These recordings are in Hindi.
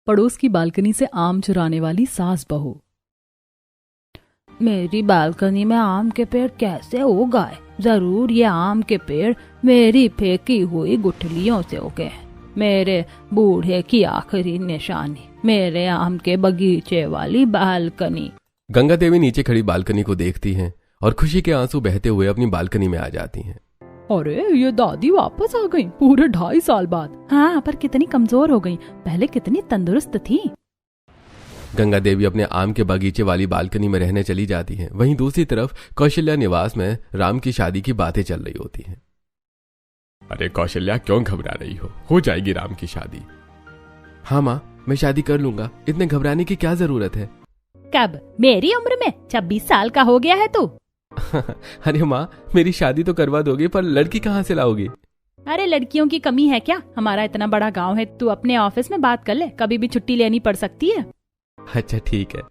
पड़ोस की बालकनी से आम चुराने वाली सास बहू। मेरी बालकनी में आम के पेड़ कैसे उगाए? जरूर ये आम के पेड़ मेरी फेंकी हुई गुठलियों से उगे हैं। मेरे बूढ़े की आखिरी निशानी मेरे आम के बगीचे वाली बालकनी। गंगा देवी नीचे खड़ी बालकनी को देखती हैं और खुशी के आंसू बहते हुए अपनी बालकनी में आ जाती हैं। अरे ये दादी वापस आ गई पूरे 2.5 साल बाद। हाँ, पर कितनी कमजोर हो गई, पहले कितनी तंदुरुस्त थी। गंगा देवी अपने आम के बगीचे वाली बालकनी में रहने चली जाती हैं। वहीं दूसरी तरफ कौशल्या निवास में राम की शादी की बातें चल रही होती हैं। अरे कौशल्या, क्यों घबरा रही हो जाएगी राम की शादी। हाँ माँ, मैं शादी कर लूंगा, इतने घबराने की क्या जरूरत है। कब? मेरी उम्र में? 26 साल का हो गया है तू। अरे माँ, मेरी शादी तो करवा दोगे, पर लड़की कहाँ से लाओगी? अरे लड़कियों की कमी है क्या? हमारा इतना बड़ा गांव है, तू अपने ऑफिस में बात कर ले, कभी भी छुट्टी लेनी पड़ सकती है। अच्छा ठीक है।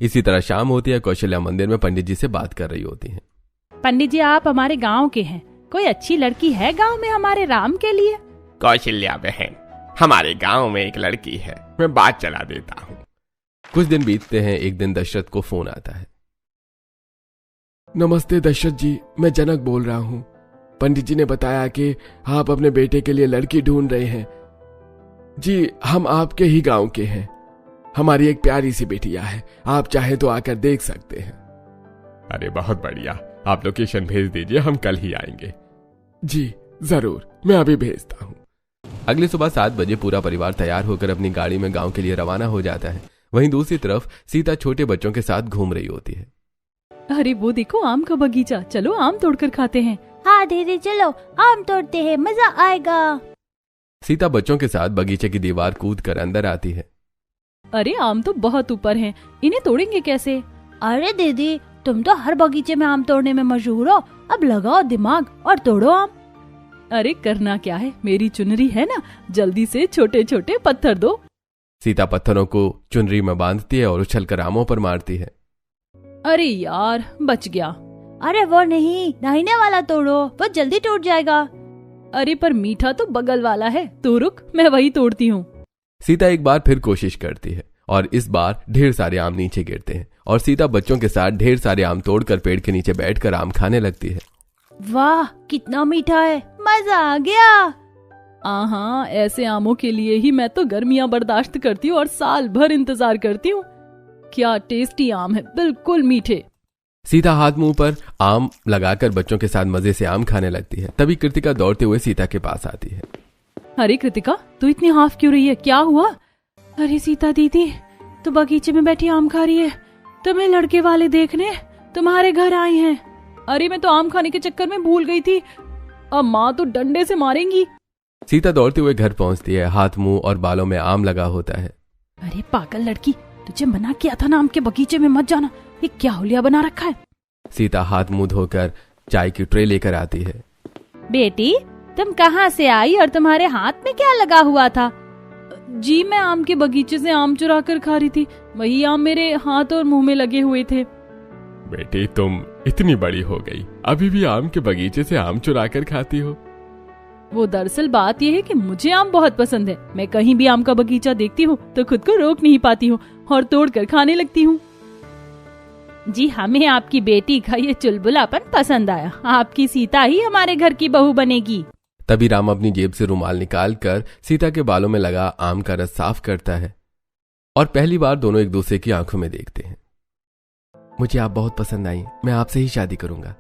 इसी तरह शाम होती है। कौशल्या मंदिर में पंडित जी से बात कर रही होती हैं। पंडित जी, आप हमारे गांव के हैं, कोई अच्छी लड़की है गांव में हमारे राम के लिए? कौशल्या बहन, हमारे गांव में एक लड़की है, मैं बात चला देता हूँ। कुछ दिन बीतते हैं। एक दिन दशरथ को फोन आता है। नमस्ते दशरथ जी, मैं जनक बोल रहा हूँ। पंडित जी ने बताया कि आप अपने बेटे के लिए लड़की ढूंढ रहे हैं। जी, हम आपके ही गांव के हैं। हमारी एक प्यारी सी बेटिया है, आप चाहे तो आकर देख सकते हैं। अरे बहुत बढ़िया, आप लोकेशन भेज दीजिए, हम कल ही आएंगे। जी जरूर, मैं अभी भेजता हूँ। अगली सुबह 7 बजे पूरा परिवार तैयार होकर अपनी गाड़ी में गांव के लिए रवाना हो जाता है। वहीं दूसरी तरफ सीता छोटे बच्चों के साथ घूम रही होती है। अरे वो देखो आम का बगीचा, चलो आम तोड़कर खाते हैं। हाँ दीदी, चलो आम तोड़ते हैं, मजा आएगा। सीता बच्चों के साथ बगीचे की दीवार कूद कर अंदर आती है। अरे आम तो बहुत ऊपर हैं, इन्हें तोड़ेंगे कैसे? अरे दीदी, तुम तो हर बगीचे में आम तोड़ने में मशहूर हो, अब लगाओ दिमाग और तोड़ो आम। अरे करना क्या है, मेरी चुनरी है ना, जल्दी से छोटे छोटे पत्थर दो। सीता पत्थरों को चुनरी में बांधती है और उछलकर आमों पर मारती है। अरे यार, बच गया। अरे वो नहीं, दाहिने वाला तोड़ो, वो जल्दी टूट जाएगा। अरे पर मीठा तो बगल वाला है, तू रुक, मैं वही तोड़ती हूँ। सीता एक बार फिर कोशिश करती है और इस बार ढेर सारे आम नीचे गिरते हैं और सीता बच्चों के साथ ढेर सारे आम तोड़कर पेड़ के नीचे बैठकर आम खाने लगती है। वाह, कितना मीठा है, मजा आ गया। हाँ, ऐसे आमों के लिए ही मैं तो गर्मियाँ बर्दाश्त करती हूँ और साल भर इंतजार करती हूँ। क्या टेस्टी आम है, बिल्कुल मीठे। सीता हाथ मुंह पर आम लगाकर बच्चों के साथ मजे से आम खाने लगती है। तभी कृतिका दौड़ते हुए सीता के पास आती है। अरे कृतिका, तू इतनी हाफ क्यों रही है, क्या हुआ? अरे सीता दीदी, तू बगीचे में बैठी आम खा रही है, तुम्हें लड़के वाले देखने तुम्हारे घर आए हैं। अरे मैं तो आम खाने के चक्कर में भूल गई थी, अब माँ तो डंडे से मारेंगी। सीता दौड़ते हुए घर पहुंचती है। हाथ मुंह और बालों में आम लगा होता है। अरे पागल लड़की, तुझे मना किया था ना आम के बगीचे में मत जाना, ये क्या हुलिया बना रखा है। सीता हाथ मुंह धोकर चाय की ट्रे लेकर आती है। बेटी, तुम कहाँ से आई और तुम्हारे हाथ में क्या लगा हुआ था? जी, मैं आम के बगीचे से आम चुरा कर खा रही थी, वही आम मेरे हाथ और मुंह में लगे हुए थे। बेटी, तुम इतनी बड़ी हो गई, अभी भी आम के बगीचे से आम चुरा कर खाती हो? वो दरअसल बात यह है कि मुझे आम बहुत पसंद है। मैं कहीं भी आम का बगीचा देखती हूँ तो खुद को रोक नहीं पाती हूँ और तोड़कर खाने लगती हूँ। जी, हमें आपकी बेटी का ये चुलबुलापन पसंद आया। आपकी सीता ही हमारे घर की बहू बनेगी। तभी राम अपनी जेब से रुमाल निकालकर सीता के बालों में लगा आम का रस साफ करता है और पहली बार दोनों एक दूसरे की आंखों में देखते हैं। मुझे आप बहुत पसंद आई, मैं आपसे ही शादी करूंगा।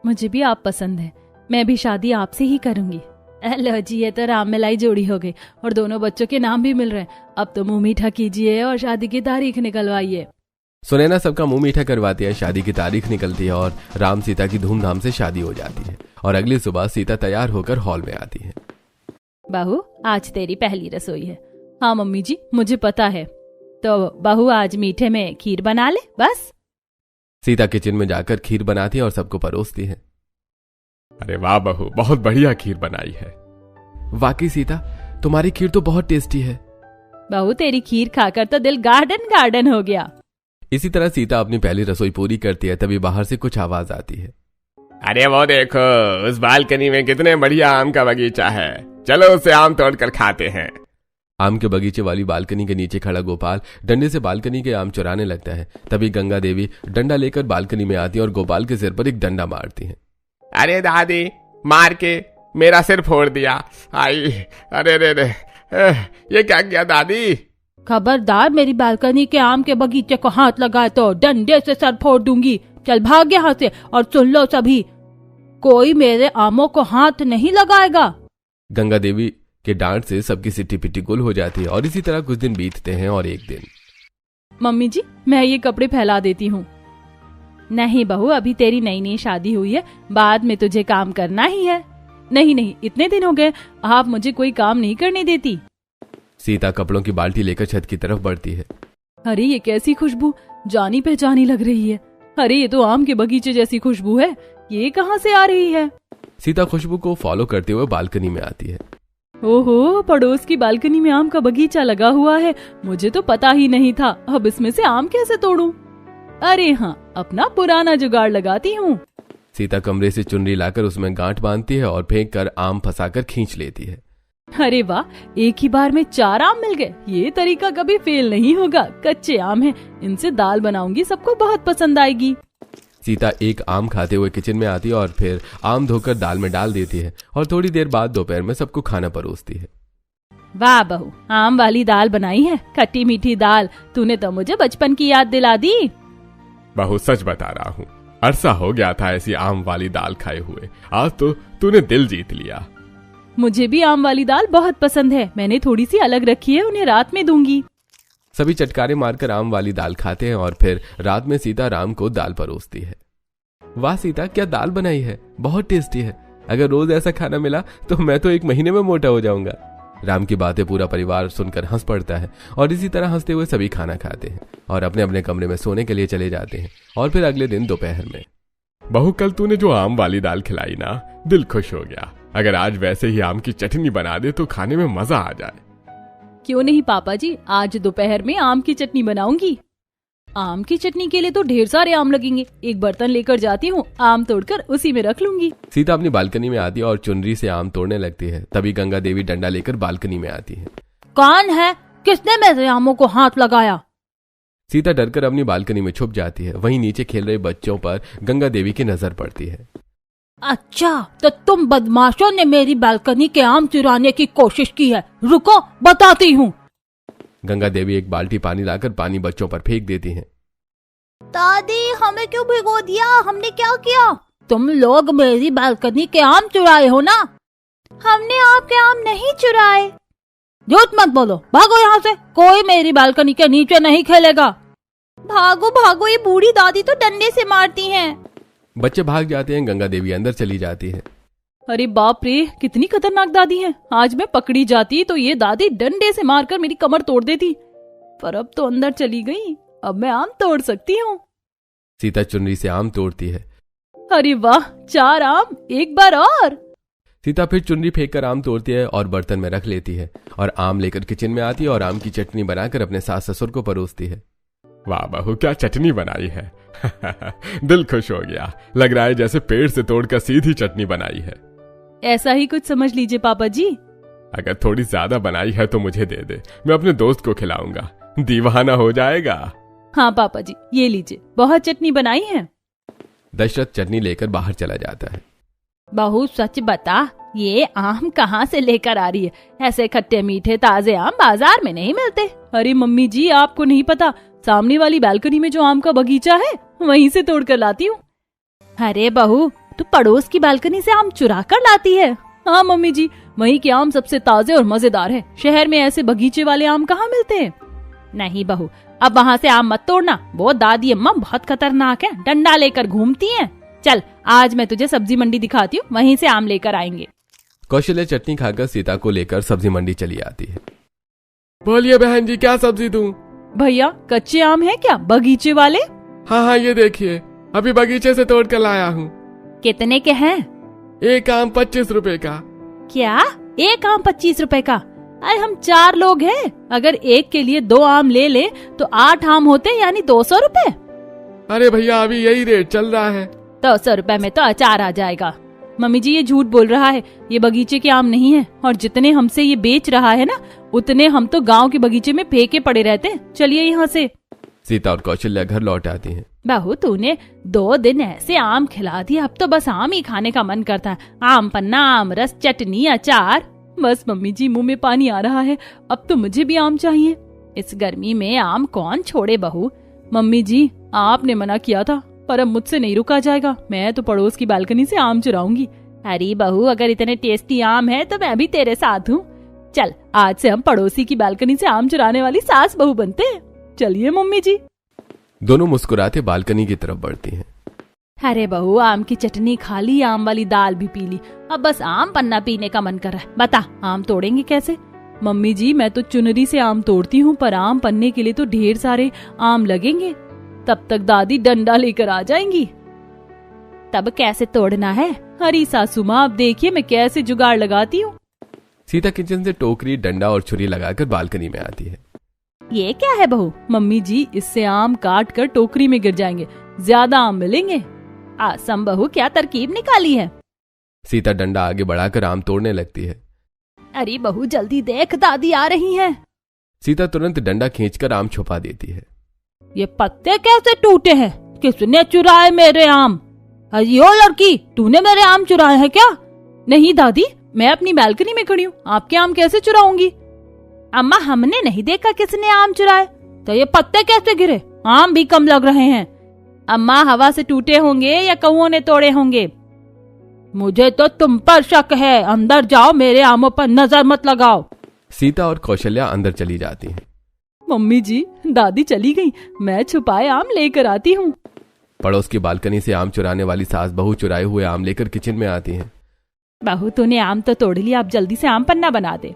मुझे भी आप पसंद है, मैं भी शादी आपसे ही करूंगी। लो जी, ये तो राम मिलाई जोड़ी हो गई और दोनों बच्चों के नाम भी मिल रहे हैं। अब तो मुंह मीठा कीजिए और शादी की तारीख निकलवाइए। सुनैना सबका मुंह मीठा करवाती है। शादी की तारीख निकलती है और राम सीता की धूमधाम से शादी हो जाती है और अगली सुबह सीता तैयार होकर हॉल में आती है। बहू, आज तेरी पहली रसोई है। हाँ मम्मी जी, मुझे पता है। तो बहू, आज मीठे में खीर बना ले बस। सीता किचन में जाकर खीर बनाती है और सबको परोसती है। अरे वाह बहू, बहुत बढ़िया खीर बनाई है। वाकई सीता, तुम्हारी खीर तो बहुत टेस्टी है। बहू, तेरी खीर खाकर तो दिल गार्डन गार्डन हो गया। इसी तरह सीता अपनी पहली रसोई पूरी करती है। तभी बाहर से कुछ आवाज आती है। अरे वो देखो, उस बालकनी में कितने बढ़िया आम का बगीचा है, चलो उसे आम तोड़ कर खाते हैं। आम के बगीचे वाली बालकनी के नीचे खड़ा गोपाल डंडे से बालकनी के आम चुराने लगता है। तभी गंगा देवी डंडा लेकर बालकनी में आती है और गोपाल के सिर पर एक डंडा मारती है। अरे दादी, मार के मेरा सिर फोड़ दिया। आई, अरे रे रे, ये क्या किया दादी? खबरदार मेरी बालकनी के आम के बगीचे को हाथ लगाए तो डंडे से सर फोड़ दूंगी। चल भाग यहाँ से। और सुन लो सभी, कोई मेरे आमों को हाथ नहीं लगाएगा। गंगा देवी के डांट से सबकी सिट्टी पिट्टी गुल हो जाती है और इसी तरह कुछ दिन बीतते हैं। और एक दिन, मम्मी जी मैं ये कपड़े फैला देती हूँ। नहीं बहू, अभी तेरी नई नई शादी हुई है, बाद में तुझे काम करना ही है। नहीं, इतने दिन हो गए, आप मुझे कोई काम नहीं करने देती। सीता कपड़ों की बाल्टी लेकर छत की तरफ बढ़ती है। अरे ये कैसी खुशबू, जानी पहचानी लग रही है। अरे ये तो आम के बगीचे जैसी खुशबू है, ये कहाँ से आ रही है? सीता खुशबू को फॉलो करते हुए बालकनी में आती है। ओहो, पड़ोस की बालकनी में आम का बगीचा लगा हुआ है, मुझे तो पता ही नहीं था। अब इसमें से आम कैसे तोड़ूं? अरे हाँ, अपना पुराना जुगाड़ लगाती हूँ। सीता कमरे से चुनरी लाकर उसमें गांठ बांधती है और फेंक कर आम फंसाकर खींच लेती है। अरे वाह, एक ही बार में 4 आम मिल गए। ये तरीका कभी फेल नहीं होगा। कच्चे आम हैं, इनसे दाल बनाऊंगी, सबको बहुत पसंद आएगी। सीता एक आम खाते हुए किचन में आती है और फिर आम धोकर दाल में डाल देती है और थोड़ी देर बाद दोपहर में सबको खाना परोसती है। वाह बहू, आम वाली दाल बनाई है, खट्टी मीठी दाल। तूने तो मुझे बचपन की याद दिला दी। बहू सच बता रहा हूँ, अरसा हो गया था ऐसी आम वाली दाल खाए हुए। आज तो तूने दिल जीत लिया। मुझे भी आम वाली दाल बहुत पसंद है, मैंने थोड़ी सी अलग रखी है, उन्हें रात में दूंगी। सभी चटकारे मारकर आम वाली दाल खाते हैं और फिर रात में सीता राम को दाल परोसती है। वाह सीता, क्या दाल बनाई है, बहुत टेस्टी है। अगर रोज ऐसा खाना मिला तो मैं तो 1 महीने में मोटा हो जाऊंगा। राम की बातें पूरा परिवार सुनकर हंस पड़ता है और इसी तरह हंसते हुए सभी खाना खाते हैं और अपने अपने कमरे में सोने के लिए चले जाते हैं। और फिर अगले दिन दोपहर में, बहू कल तूने जो आम वाली दाल खिलाई ना, दिल खुश हो गया। अगर आज वैसे ही आम की चटनी बना दे तो खाने में मजा आ जाए। क्यों नहीं पापा जी, आज दोपहर में आम की चटनी बनाऊंगी। आम की चटनी के लिए तो ढेर सारे आम लगेंगे, एक बर्तन लेकर जाती हूँ, आम तोड़कर उसी में रख लूंगी। सीता अपनी बालकनी में आती है और चुनरी से आम तोड़ने लगती है। तभी गंगा देवी डंडा लेकर बालकनी में आती है। कौन है? किसने मेरे आमों को हाथ लगाया? सीता डरकर अपनी बालकनी में छुप जाती है। वहीं नीचे खेल रहे बच्चों पर गंगा देवी की नजर पड़ती है। अच्छा, तो तुम बदमाशों ने मेरी बालकनी के आम चुराने की कोशिश की है। रुको, बताती हूँ। गंगा देवी एक बाल्टी पानी लाकर पानी बच्चों पर फेंक देती हैं। दादी, हमें क्यों भिगो दिया? हमने क्या किया? तुम लोग मेरी बालकनी के आम चुराए हो ना? हमने आपके आम नहीं चुराए। झूठ मत बोलो, भागो यहाँ से। कोई मेरी बालकनी के नीचे नहीं खेलेगा। भागो भागो, ये बूढ़ी दादी तो डंडे से मारती हैं। बच्चे भाग जाते हैं। गंगा देवी अंदर चली जाती है। अरे बाप रे, कितनी खतरनाक दादी है। आज मैं पकड़ी जाती तो ये दादी डंडे से मारकर मेरी कमर तोड़ देती, पर अब तो अंदर चली गई, अब मैं आम तोड़ सकती हूँ। सीता चुनरी से आम तोड़ती है। अरे वाह, 4 आम, एक बार और। सीता फिर चुनरी फेंक कर आम तोड़ती है और बर्तन में रख लेती है और आम लेकर किचन में आती है और आम की चटनी बनाकर अपने सास ससुर को परोसती है। वाह बहू, क्या चटनी बनाई है। दिल खुश हो गया। लग रहा है जैसे पेड़ से तोड़कर सीधी चटनी बनाई है। ऐसा ही कुछ समझ लीजिए पापा जी। अगर थोड़ी ज्यादा बनाई है तो मुझे दे दे, मैं अपने दोस्त को खिलाऊंगा, दीवाना हो जाएगा। हाँ पापा जी, ये लीजिए, बहुत चटनी बनाई है। दशरथ चटनी लेकर बाहर चला जाता है। बहू सच बता, ये आम कहाँ से लेकर आ रही है? ऐसे खट्टे मीठे ताजे आम बाजार में नहीं मिलते। अरे मम्मी जी, आपको नहीं पता, सामने वाली बालकनी में जो आम का बगीचा है वहीं से तोड़ कर लाती हूँ। अरे बहू, तू पड़ोस की बालकनी से आम चुरा कर लाती है? हाँ मम्मी जी, वहीं के आम सबसे ताजे और मजेदार है। शहर में ऐसे बगीचे वाले आम कहाँ मिलते हैं। नहीं बहू, अब वहाँ से आम मत तोड़ना, वो दादी अम्मा बहुत खतरनाक है, डंडा लेकर घूमती हैं। चल, आज मैं तुझे सब्जी मंडी दिखाती हूँ, वहीं से आम लेकर आएंगे। कौशल्या चटनी खाकर सीता को लेकर सब्जी मंडी चली आती है। बोलिए बहन जी, क्या सब्जी दूं? भैया, कच्चे आम है क्या, बगीचे वाले? हाँ, ये देखिए, अभी बगीचे से तोड़ कर लाया हूँ। कितने के हैं? एक आम 25 रुपए का। क्या, एक आम 25 रुपए का? अरे हम 4 लोग हैं, अगर एक के लिए 2 आम ले ले तो 8 आम होते, यानी 200 रुपए। अरे भैया, अभी यही रेट चल रहा है। 200 रुपए में तो अचार आ जाएगा। मम्मी जी ये झूठ बोल रहा है, ये बगीचे के आम नहीं है, और जितने हमसे ये बेच रहा है ना, उतने हम तो गांव के बगीचे में फेंके पड़े रहते हैं। चलिए यहाँ से। सीता और कौशल्या घर लौट आती हैं। बहू तूने 2 दिन ऐसे आम खिला दिया, अब तो बस आम ही खाने का मन करता है। आम पन्ना, आम रस, चटनी, अचार। बस मम्मी जी मुंह में पानी आ रहा है, अब तो मुझे भी आम चाहिए। इस गर्मी में आम कौन छोड़े बहू। मम्मी जी आपने मना किया था, पर अब मुझसे नहीं रुका जाएगा। मैं तो पड़ोस की बालकनी से आम चुराऊंगी। अरे बहू अगर इतने टेस्टी आम है तो मैं भी तेरे साथ हूँ। चल आज से हम पड़ोसी की बालकनी से आम चुराने वाली सास बहू बनते हैं। चलिए मम्मी जी। दोनों मुस्कुराते बालकनी की तरफ बढ़ती हैं। अरे बहू आम की चटनी खा ली, आम वाली दाल भी पी ली, अब बस आम पन्ना पीने का मन कर रहा है। बता आम तोड़ेंगे कैसे? मम्मी जी मैं तो चुनरी से आम तोड़ती हूँ, पर आम पन्ने के लिए तो ढेर सारे आम लगेंगे। तब तक दादी डंडा लेकर आ जाएंगी। तब कैसे तोड़ना है? हरी सासू माँ अब देखिए मैं कैसे जुगाड़ लगाती हूँ। सीता किचन से टोकरी, डंडा और छुरी लगाकर बालकनी में आती है। ये क्या है बहू? मम्मी जी इससे आम काट कर टोकरी में गिर जाएंगे, ज्यादा आम मिलेंगे। आसम बहू क्या तरकीब निकाली है? सीता डंडा आगे बढ़ाकर आम तोड़ने लगती है। अरे बहू जल्दी देख दादी आ रही हैं। सीता तुरंत डंडा खींचकर आम छुपा देती है। ये पत्ते कैसे टूटे हैं? किसने चुराए मेरे आम? अयो लड़की, तूने मेरे आम चुराए हैं क्या? नहीं दादी, मैं अपनी बालकनी में खड़ी हूँ, आपके आम कैसे चुराऊंगी? अम्मा हमने नहीं देखा किसने आम चुराए। तो ये पत्ते कैसे गिरे? आम भी कम लग रहे हैं। अम्मा हवा से टूटे होंगे या कौओं ने तोड़े होंगे। मुझे तो तुम पर शक है। अंदर जाओ, मेरे आमों पर नजर मत लगाओ। सीता और कौशल्या अंदर चली जाती हैं। मम्मी जी दादी चली गई, मैं छुपाए आम लेकर आती हूँ। पड़ोस की बालकनी से आम चुराने वाली सास बहू चुराए हुए आम लेकर किचन में आती हैं। बहू तूने आम तो तोड़ लिया, आप जल्दी से आम पन्ना बना दे।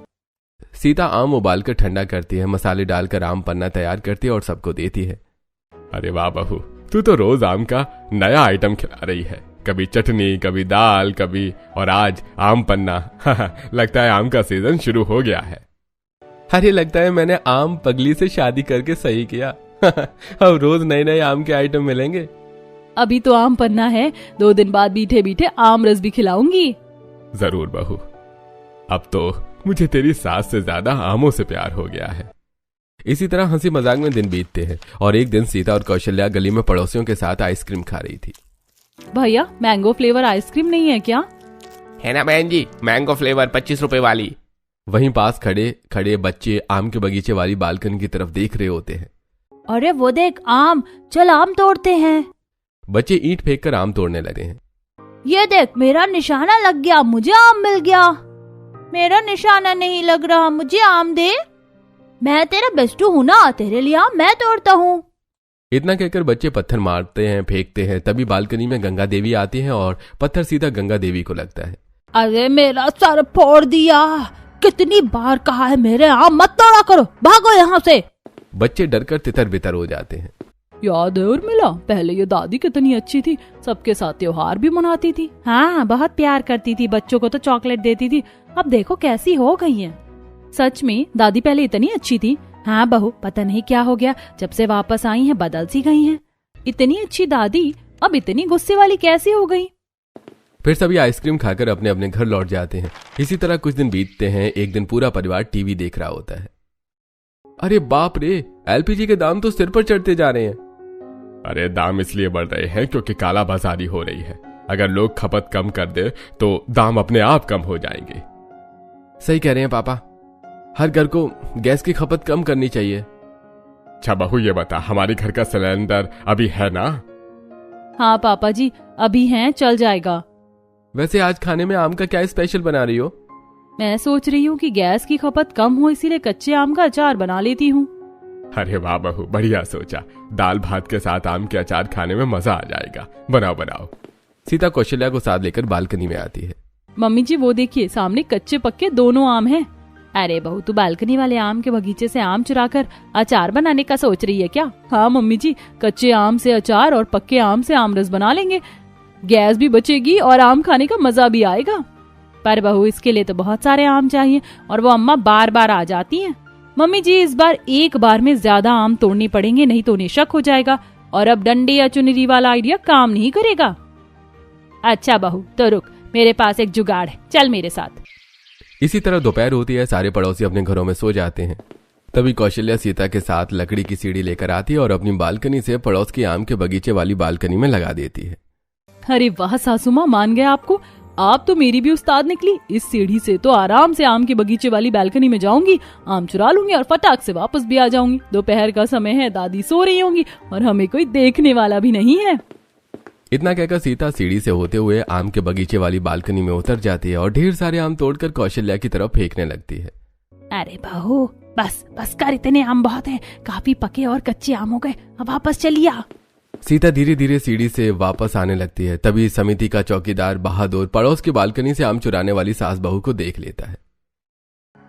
सीता आम उबालकर ठंडा करती है, मसाले डालकर आम पन्ना तैयार करती है और सबको देती है। अरे वाह बहू, तू तो रोज आम का नया आइटम खिला रही है। कभी चटनी, कभी दाल, कभी और आज आम पन्ना। लगता है आम का सीजन शुरू हो गया है। अरे लगता है मैंने आम पगली से शादी करके सही किया। अब रोज नए नए आम के आइटम मिलेंगे। अभी तो आम पन्ना है, 2 दिन बाद मीठे मीठे आम रस भी खिलाऊंगी। जरूर बहू, अब तो मुझे तेरी सास से ज्यादा आमों से प्यार हो गया है। इसी तरह हंसी मजाक में दिन बीतते हैं और एक दिन सीता और कौशल्या गली में पड़ोसियों के साथ आइसक्रीम खा रही थी। भैया मैंगो फ्लेवर आइसक्रीम नहीं है क्या? है ना बहन जी, मैंगो फ्लेवर 25 रुपए वाली। वहीं पास खड़े खड़े बच्चे आम के बगीचे वाली बालकनी की तरफ देख रहे होते हैं। अरे वो देख आम, चल आम तोड़ते हैं। बच्चे ईंट फेंक कर आम तोड़ने लगे हैं। ये देख मेरा निशाना लग गया, मुझे आम मिल गया। मेरा निशाना नहीं लग रहा, मुझे आम दे। मैं तेरा बेस्टू हूँ ना, तेरे लिए आम मैं तोड़ता हूँ। इतना कहकर बच्चे पत्थर मारते हैं, फेंकते हैं। तभी बालकनी में गंगा देवी आती हैं और पत्थर सीधा गंगा देवी को लगता है। अरे मेरा सर फोड़ दिया। कितनी बार कहा है मेरे आम मत तोड़ा करो, भागो यहाँ से। बच्चे डरकर तितर बितर हो जाते हैं। याद है उर्मिला, पहले ये दादी कितनी अच्छी थी, सबके साथ त्योहार भी मनाती थी। हाँ बहुत प्यार करती थी, बच्चों को तो चॉकलेट देती थी। अब देखो कैसी हो गई है। सच में दादी पहले इतनी अच्छी थी? हाँ बहू, पता नहीं क्या हो गया, जब से वापस आई हैं बदल सी गई हैं। इतनी अच्छी दादी अब इतनी गुस्से वाली कैसी हो गई? फिर सभी आइसक्रीम खाकर अपने अपने घर लौट जाते हैं। इसी तरह कुछ दिन बीतते हैं। एक दिन पूरा परिवार टीवी देख रहा होता है। अरे बाप रे, एलपीजी के दाम तो सिर पर चढ़ते जा रहे हैं। अरे दाम इसलिए बढ़ रहे हैं क्योंकि काला बाजारी हो रही है। अगर लोग खपत कम कर दे तो दाम अपने आप कम हो जाएंगे। सही कह रहे हैं पापा, हर घर को गैस की खपत कम करनी चाहिए। अच्छा बहू ये बता, हमारे घर का सिलेंडर अभी है ना? हाँ पापा जी अभी हैं, चल जाएगा। वैसे आज खाने में आम का क्या स्पेशल बना रही हो? मैं सोच रही हूँ कि गैस की खपत कम हो, इसीलिए कच्चे आम का अचार बना लेती हूँ। अरे वाह बहू, बढ़िया सोचा। दाल भात के साथ आम के अचार खाने में मजा आ जाएगा। बनाओ बनाओ। सीता कौशल्या को साथ लेकर बालकनी में आती है। मम्मी जी वो देखिए, सामने कच्चे पक्के दोनों आम हैं। अरे बहू तू बालकनी वाले आम के बगीचे से आम चुराकर अचार बनाने का सोच रही है क्या? हाँ मम्मी जी, कच्चे आम से अचार और पक्के आम से आम रस बना लेंगे। गैस भी बचेगी और आम खाने का मजा भी आएगा। पर बहू इसके लिए तो बहुत सारे आम चाहिए और वो अम्मा बार बार आ जाती हैं। मम्मी जी इस बार एक बार में ज्यादा आम तोड़ने पड़ेंगे, नहीं तो उन्हें शक हो जाएगा और अब डंडे या चुनरी वाला आइडिया काम नहीं करेगा। अच्छा बहू तो रुक, मेरे पास एक जुगाड़ है, चल मेरे साथ। इसी तरह दोपहर होती है, सारे पड़ोसी अपने घरों में सो जाते हैं। तभी कौशल्या सीता के साथ लकड़ी की सीढ़ी लेकर आती है और अपनी बालकनी से पड़ोस के आम के बगीचे वाली बालकनी में लगा देती है। अरे वाह सासू माँ, मान गए आपको, आप तो मेरी भी उस्ताद निकली। इस सीढ़ी से तो आराम से आम के बगीचे वाली बालकनी में जाऊंगी, आम चुरा लूंगी और फटाक से वापस भी आ जाऊंगी। दोपहर का समय है, दादी सो रही होंगी और हमें कोई देखने वाला भी नहीं है। इतना कहकर सीता सीढ़ी से होते हुए आम के बगीचे वाली बालकनी में उतर जाती है और ढेर सारे आम तोड़कर कौशल्या की तरफ फेंकने लगती है। अरे बहू, बस बस कर, इतने आम बहुत हैं, काफी पके और कच्चे आम हो गए, अब वापस चलिए। सीता धीरे धीरे सीढ़ी से वापस आने लगती है। तभी समिति का चौकीदार बहादुर पड़ोस की बालकनी से आम चुराने वाली सास बहू को देख लेता है।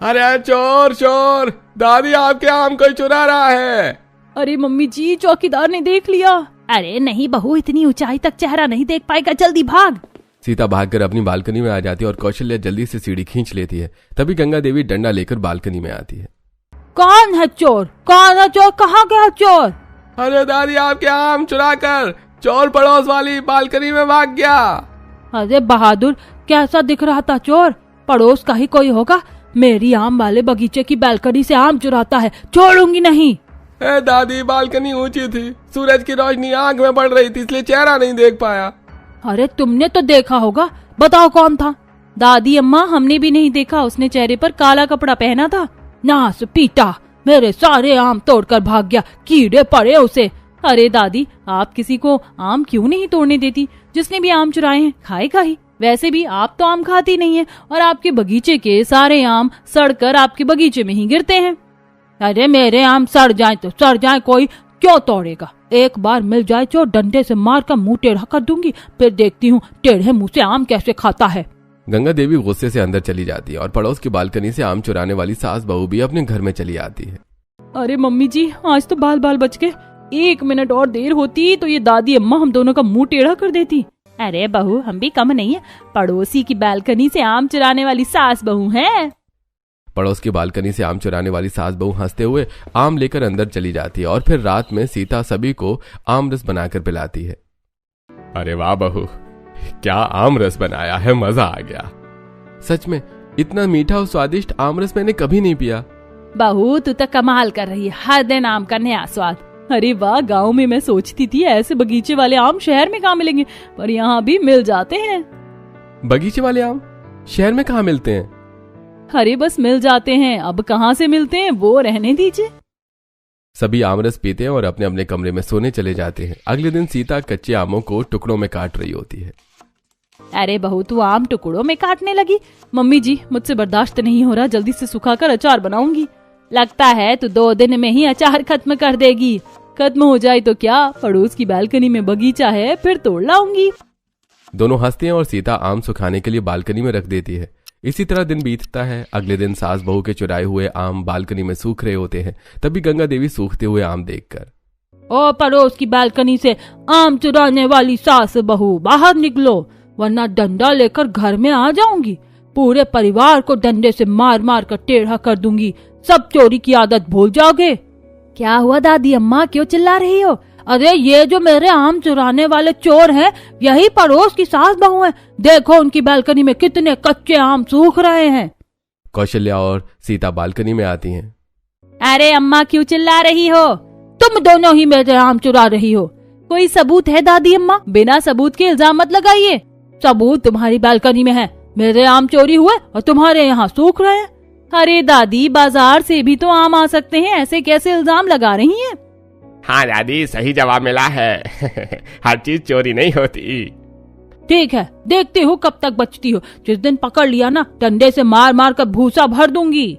अरे चोर चोर, दादी आपके आम कोई चुरा रहा है। अरे मम्मी जी, चौकीदार ने देख लिया। अरे नहीं बहू, इतनी ऊंचाई तक चेहरा नहीं देख पाएगा, जल्दी भाग। सीता भागकर अपनी बालकनी में आ जाती है और कौशल्या जल्दी से सीढ़ी खींच लेती है। तभी गंगा देवी डंडा लेकर बालकनी में आती है। कौन है चोर? कौन है चोर? कहाँ गया चोर? अरे दादी आपके आम चुरा कर चोर पड़ोस वाली बालकनी में भाग गया। अरे बहादुर, कैसा दिख रहा था चोर? पड़ोस का ही कोई होगा। मेरी आम वाले बगीचे की बालकनी से आम चुराता है, छोड़ूंगी नहीं। दादी बालकनी ऊंची थी, सूरज की रोशनी आंख में पड़ रही थी, इसलिए चेहरा नहीं देख पाया। अरे तुमने तो देखा होगा, बताओ कौन था? दादी अम्मा, हमने भी नहीं देखा, उसने चेहरे पर काला कपड़ा पहना था। नास पीटा, मेरे सारे आम तोड़कर भाग गया, कीड़े पड़े उसे। अरे दादी, आप किसी को आम क्यों नहीं तोड़ने देती? जिसने भी आम चुराए हैं खाएगा ही। वैसे भी आप तो आम खाती नहीं है और आपके बगीचे के सारे आम सड़कर आपके बगीचे में ही गिरते हैं। अरे मेरे आम सड़ जाए तो सड़ जाए, कोई क्यों तोड़ेगा? एक बार मिल जाए तो डंडे से मार कर मुंह टेढ़ा कर दूंगी, फिर देखती हूँ टेढ़े मुंह से आम कैसे खाता है। गंगा देवी गुस्से से अंदर चली जाती है और पड़ोस की बालकनी से आम चुराने वाली सास बहू भी अपने घर में चली आती है। अरे मम्मी जी, आज तो बाल बाल बच गए। 1 मिनट और देर होती तो ये दादी अम्मा हम दोनों का मुंह टेढ़ा कर देती। अरे बहू, हम भी कम नहीं है, पड़ोसी की बालकनी से आम चुराने वाली सास बहू हैं। पड़ोस की बालकनी से आम चुराने वाली सास बहू हंसते हुए आम लेकर अंदर चली जाती है और फिर रात में सीता सभी को आम रस बनाकर पिलाती है। अरे वाह बहू, क्या आम रस बनाया है, मजा आ गया। सच में इतना मीठा और स्वादिष्ट आम रस मैंने कभी नहीं पिया। बहू, तू तो कमाल कर रही है, हर दिन आम का नया स्वाद। अरे वाह, गांव में मैं सोचती थी ऐसे बगीचे वाले आम शहर में कहाँ मिलेंगे, पर यहाँ भी मिल जाते हैं। बगीचे वाले आम शहर में कहाँ मिलते हैं? अरे बस मिल जाते हैं, अब कहाँ से मिलते हैं वो रहने दीजिए। सभी आमरस पीते हैं और अपने अपने कमरे में सोने चले जाते हैं। अगले दिन सीता कच्चे आमों को टुकड़ों में काट रही होती है। अरे बहू, तू आम टुकड़ों में काटने लगी? मम्मी जी, मुझसे बर्दाश्त नहीं हो रहा, जल्दी से सुखाकर अचार बनाऊंगी। लगता है तू 2 दिन में ही अचार खत्म कर देगी। खत्म हो जाए तो क्या, पड़ोस की बालकनी में बगीचा है, फिर तोड़ लाऊंगी। दोनों हंसते हैं और सीता आम सुखाने के लिए बालकनी में रख देती है। इसी तरह दिन बीतता है। अगले दिन सास बहू के चुराए हुए आम बालकनी में सूख रहे होते हैं। तभी गंगा देवी सूखते हुए आम देखकर, ओ पड़ोस की बालकनी से आम चुराने वाली सास बहू, बाहर निकलो, वरना डंडा लेकर घर में आ जाऊंगी। पूरे परिवार को डंडे से मार मार कर टेढ़ा कर दूंगी, सब चोरी की आदत भूल जाओगे। क्या हुआ दादी अम्मा, क्यों चिल्ला रही हो? अरे ये जो मेरे आम चुराने वाले चोर हैं, यही पड़ोस की सास बहू हैं। देखो उनकी बालकनी में कितने कच्चे आम सूख रहे हैं। कौशल्या और सीता बालकनी में आती हैं। अरे अम्मा, क्यों चिल्ला रही हो? तुम दोनों ही मेरे आम चुरा रही हो। कोई सबूत है दादी अम्मा? बिना सबूत के इल्जाम मत लगाइए। सबूत तुम्हारी बालकनी में है, मेरे आम चोरी हुए और तुम्हारे यहाँ सूख रहे हैं। अरे दादी, बाजार से भी तो आम आ सकते हैं, ऐसे कैसे इल्जाम लगा रही हैं? हाँ दादी, सही जवाब मिला है। हर चीज चोरी नहीं होती। ठीक है, देखती हूँ कब तक बचती हो। जिस दिन पकड़ लिया ना, डंडे से मार मार कर भूसा भर दूंगी।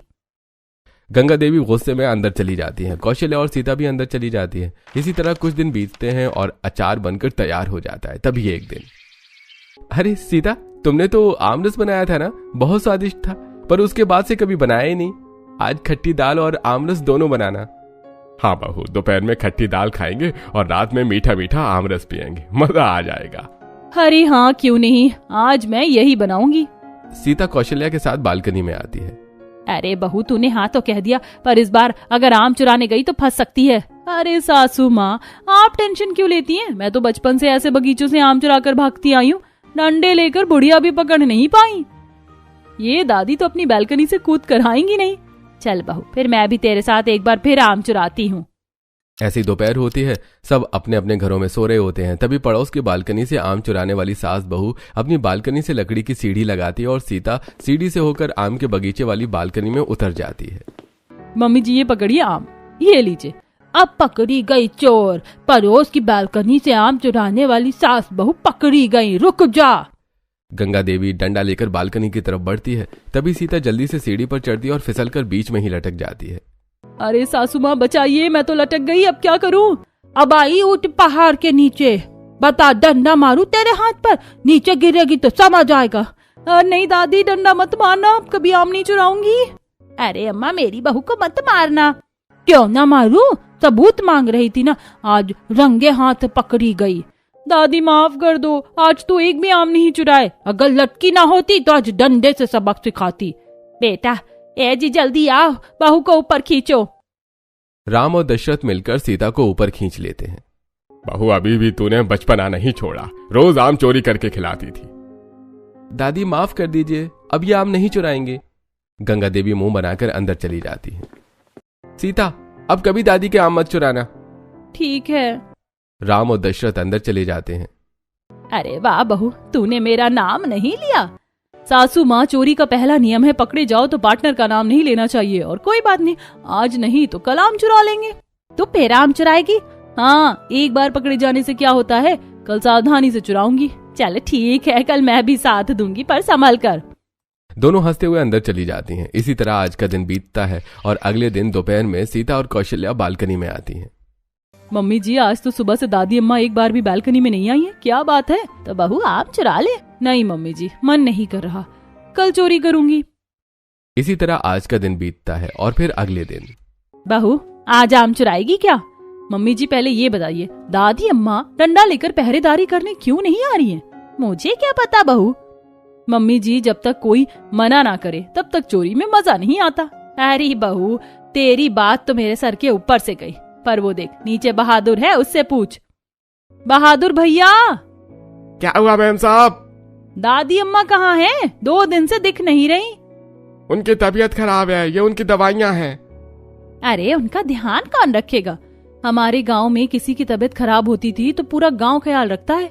गंगा देवी गुस्से में अंदर चली जाती हैं। कौशल्या और सीता भी अंदर चली जाती हैं। इसी तरह कुछ दिन बीतते हैं और अचार बनकर तैयार हो जाता है। तभी एक दिन, अरे सीता, तुमने तो आम रस बनाया था ना, बहुत स्वादिष्ट था, पर उसके बाद से कभी बनाया ही नहीं। आज खट्टी दाल और आम रस दोनों बनाना। हाँ बहू, दोपहर में खट्टी दाल खाएंगे और रात में मीठा मीठा आम रस पियेंगे, मजा आ जाएगा। अरे हाँ, क्यों नहीं, आज मैं यही बनाऊंगी। सीता कौशल्या के साथ बालकनी में आती है। अरे बहू, तूने हाँ तो कह दिया, पर इस बार अगर आम चुराने गई तो फंस सकती है। अरे सासू माँ, आप टेंशन क्यों लेती हैं? मैं तो बचपन से ऐसे बगीचों से आम चुरा कर भागती आई हूँ। डंडे लेकर बुढ़िया भी पकड़ नहीं पाई। ये दादी तो अपनी बालकनी से कूद कर आएंगी नहीं। चल बहू, फिर मैं भी तेरे साथ एक बार फिर आम चुराती हूँ। ऐसी दोपहर होती है, सब अपने अपने घरों में सो रहे होते हैं। तभी पड़ोस की बालकनी से आम चुराने वाली सास बहू अपनी बालकनी से लकड़ी की सीढ़ी लगाती है और सीता सीढ़ी से होकर आम के बगीचे वाली बालकनी में उतर जाती है। मम्मी जी, ये पकड़िए आम, ये लीजिए। अब पकड़ी गई चोर। पड़ोस की बालकनी से आम चुराने वाली सास बहू पकड़ी गई, रुक जा। गंगा देवी डंडा लेकर बालकनी की तरफ बढ़ती है। तभी सीता जल्दी से सीढ़ी पर चढ़ती है और फिसलकर बीच में ही लटक जाती है। अरे सासू माँ बचाइए, मैं तो लटक गई, अब क्या करूँ? अब आई उठ पहाड़ के नीचे, बता डंडा मारू तेरे हाथ पर, नीचे गिरेगी तो समझ आएगा। नहीं दादी, डंडा मत मारना, अब कभी आम नहीं चुराऊंगी। अरे अम्मा, मेरी बहू को मत मारना। क्यों ना मारू, सबूत मांग रही थी ना, आज रंगे हाथ पकड़ी गई। दादी माफ कर दो, आज तो एक भी आम नहीं चुराए। अगर लटकी ना होती तो आज डंडे से सबक सिखाती। बेटा, ए जी जल्दी आओ, बहू को ऊपर खींचो। राम और दशरथ मिलकर सीता को ऊपर खींच लेते हैं। बहू, अभी भी तूने बचपना नहीं छोड़ा, रोज आम चोरी करके खिलाती थी। दादी माफ कर दीजिए, अब ये आम नहीं चुराएंगे। गंगा देवी मुंह बनाकर अंदर चली जाती है। सीता, अब कभी दादी के आम मत चुराना। ठीक है। राम और दशरथ अंदर चले जाते हैं। अरे वाह बहू, तूने मेरा नाम नहीं लिया। सासू माँ, चोरी का पहला नियम है पकड़े जाओ तो पार्टनर का नाम नहीं लेना चाहिए। और कोई बात नहीं, आज नहीं तो कल आम चुरा लेंगे। तो फिर आम चुराएगी? हाँ, एक बार पकड़े जाने से क्या होता है, कल सावधानी से चुराऊंगी। चल ठीक है, कल मैं भी साथ दूंगी, पर संभल कर। दोनों हंसते हुए अंदर चली जाती हैं। इसी तरह आज का दिन बीतता है और अगले दिन दोपहर में सीता और कौशल्या बालकनी में आती हैं। मम्मी जी, आज तो सुबह से दादी अम्मा एक बार भी बालकनी में नहीं आई है, क्या बात है? तो बहू आम चुरा ले। नहीं मम्मी जी, मन नहीं कर रहा, कल चोरी करूंगी। इसी तरह आज का दिन बीतता है और फिर अगले दिन। बहू, आज आम चुराएगी क्या? मम्मी जी, पहले ये बताइए, दादी अम्मा डंडा लेकर पहरेदारी करने क्यों नहीं आ रही हैं? मुझे क्या पता बहू। मम्मी जी, जब तक कोई मना ना करे तब तक चोरी में मजा नहीं आता। अरे बहू, तेरी बात तो मेरे सर के ऊपर से गई, पर वो देख नीचे बहादुर है, उससे पूछ। बहादुर भैया। क्या हुआ मैम साहब? दादी अम्मा कहाँ हैं? 2 दिन से दिख नहीं रही। उनकी तबीयत खराब है, ये उनकी दवाइयाँ हैं। अरे उनका ध्यान कौन रखेगा? हमारे गांव में किसी की तबीयत खराब होती थी तो पूरा गांव ख्याल रखता है।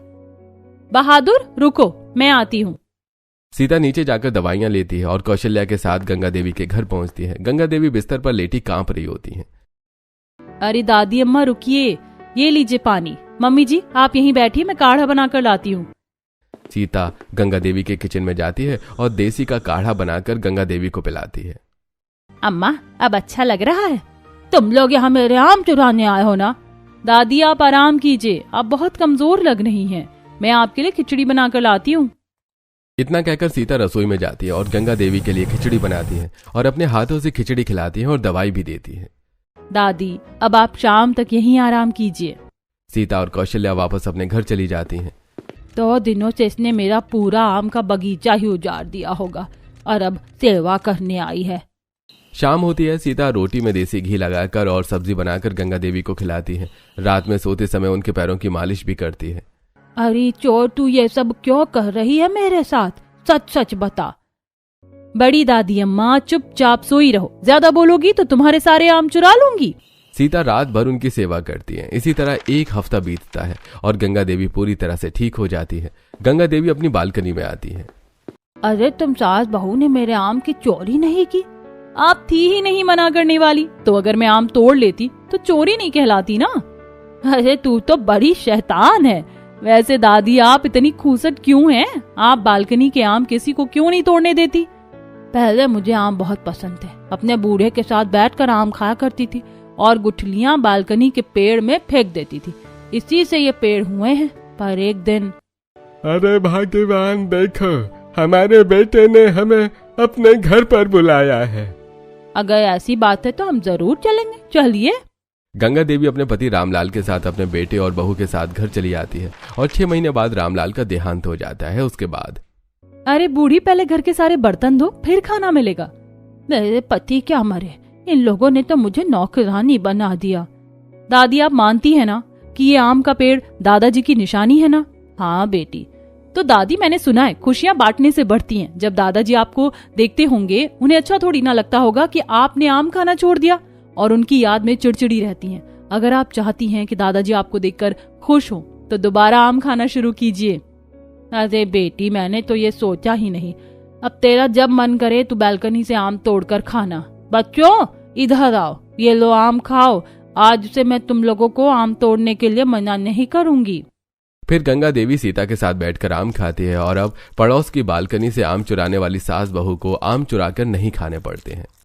बहादुर रुको, मैं आती हूँ। सीता नीचे जाकर दवाइयां लेती है और कौशल्या के साथ गंगा देवी के घर पहुंचती है। गंगा देवी बिस्तर पर लेटी कांप रही होती हैं। अरे दादी अम्मा रुकिए, ये लीजिए पानी। मम्मी जी, आप यहीं बैठिए, मैं काढ़ा बनाकर लाती हूँ। सीता गंगा देवी के किचन में जाती है और देसी का काढ़ा बनाकर गंगा देवी को पिलाती है। अम्मा, अब अच्छा लग रहा है? तुम लोग यहाँ मेरे आम चुराने आए हो ना? दादी आप आराम कीजिए, आप बहुत कमजोर लग रही हैं। मैं आपके लिए खिचड़ी बनाकर लाती हूँ। इतना कहकर सीता रसोई में जाती है और गंगा देवी के लिए खिचड़ी बनाती है और अपने हाथों से खिचड़ी खिलाती है और दवाई भी देती है। दादी, अब आप शाम तक यहीं आराम कीजिए। सीता और कौशल्या वापस अपने घर चली जाती हैं। 2 दिनों से इसने मेरा पूरा आम का बगीचा ही उजाड़ दिया होगा और अब सेवा करने आई है। शाम होती है। सीता रोटी में देसी घी लगाकर और सब्जी बनाकर गंगा देवी को खिलाती है। रात में सोते समय उनके पैरों की मालिश भी करती है। अरे चोर, तू ये सब क्यों कर रही है मेरे साथ? सच सच बता। बड़ी दादी अम्मा, चुपचाप सोई रहो, ज्यादा बोलोगी तो तुम्हारे सारे आम चुरा लूंगी। सीता रात भर उनकी सेवा करती है। इसी तरह 1 हफ्ता बीतता है और गंगा देवी पूरी तरह से ठीक हो जाती है। गंगा देवी अपनी बालकनी में आती है। अरे तुम सास बहू ने मेरे आम की चोरी नहीं की? आप थी ही नहीं मना करने वाली, तो अगर मैं आम तोड़ लेती तो चोरी नहीं कहलाती ना। अरे तू तो बड़ी शैतान है। वैसे दादी, आप इतनी खूसट क्यों हैं? आप बालकनी के आम किसी को क्यों नहीं तोड़ने देती? पहले मुझे आम बहुत पसंद थे, अपने बूढ़े के साथ बैठकर आम खाया करती थी और गुठलियां बालकनी के पेड़ में फेंक देती थी। इसी से ये पेड़ हुए हैं। पर एक दिन, अरे भाग्यवान, देखो हमारे बेटे ने हमें अपने घर पर बुलाया है। अगर ऐसी बात है तो हम जरूर चलेंगे, चलिए। गंगा देवी अपने पति रामलाल के साथ अपने बेटे और बहू के साथ घर चली आती है और 6 महीने बाद रामलाल का देहांत हो जाता है। उसके बाद, अरे बूढ़ी, पहले घर के सारे बर्तन धो, फिर खाना मिलेगा। मेरे पति क्या मरे, इन लोगों ने तो मुझे नौकरानी बना दिया। दादी, आप मानती है ना कि ये आम का पेड़ दादाजी की निशानी है ना? हाँ बेटी, तो दादी, मैंने सुना है खुशियां बांटने से बढ़ती हैं। जब दादाजी आपको देखते होंगे उन्हें अच्छा थोड़ी ना लगता होगा कि आपने आम खाना छोड़ दिया, और उनकी याद में चिड़चिड़ी रहती हैं। अगर आप चाहती हैं कि दादाजी आपको देखकर खुश हो तो दोबारा आम खाना शुरू कीजिए। अरे बेटी, मैंने तो ये सोचा ही नहीं। अब तेरा जब मन करे तू बालकनी से आम तोड़कर खाना। बच्चों इधर आओ, ये लो आम खाओ। आज से मैं तुम लोगों को आम तोड़ने के लिए मना नहीं करूंगी। फिर गंगा देवी सीता के साथ बैठकर आम खाती है और अब पड़ोस की बालकनी से आम चुराने वाली सास बहू को आम चुराकर नहीं खाने पड़ते हैं।